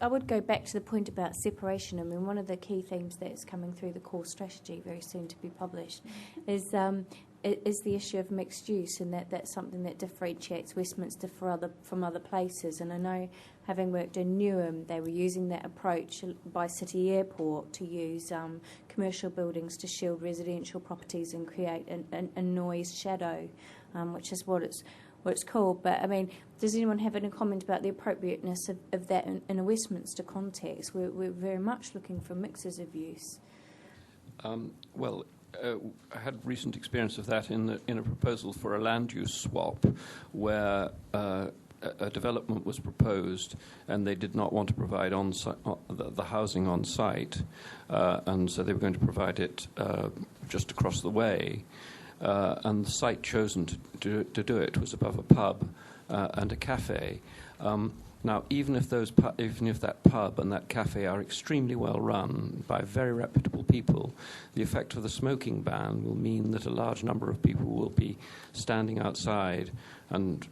would go back to the point about separation. I mean, one of the key themes that's coming through the core strategy, very soon to be published, is the issue of mixed use, and that's something that differentiates Westminster from other places. And I know, having worked in Newham, they were using that approach by City Airport to use commercial buildings to shield residential properties and create a noise shadow, which is what it's called. But I mean, does anyone have any comment about the appropriateness of that in a Westminster context? We're very much looking for mixes of use. I had recent experience of that in a proposal for a land use swap, where a development was proposed, and they did not want to provide the housing on site, and so they were going to provide it just across the way. And the site chosen to do it was above a pub and a cafe. Now, even if that pub and that cafe are extremely well run by very reputable people, the effect of the smoking ban will mean that a large number of people will be standing outside and,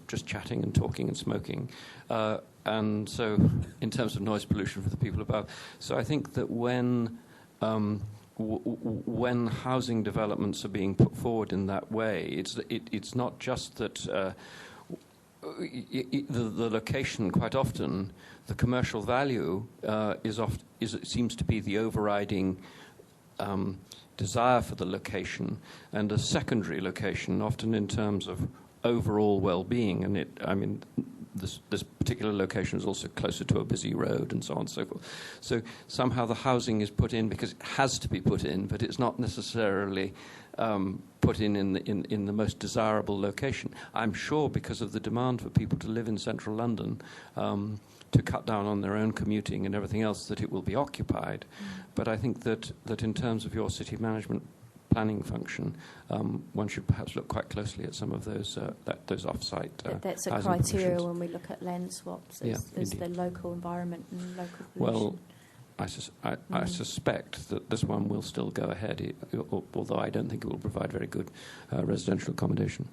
just chatting and talking and smoking. And so, in terms of noise pollution for the people above, so I think that when housing developments are being put forward in that way, it's not just that. The location, quite often, the commercial value seems to be the overriding desire for the location, and a secondary location, often in terms of overall well-being. And this particular location is also closer to a busy road, and so on and so forth. So somehow the housing is put in because it has to be put in, but it's not necessarily put in the most desirable location. I'm sure because of the demand for people to live in central London, to cut down on their own commuting and everything else, that it will be occupied. But I think that in terms of your city management planning function, one should perhaps look quite closely at some of those off-site that's a housing criteria provisions. when we look at land swaps, is the local environment and local pollution. Well, I suspect that this one will still go ahead, although I don't think it will provide very good residential accommodation.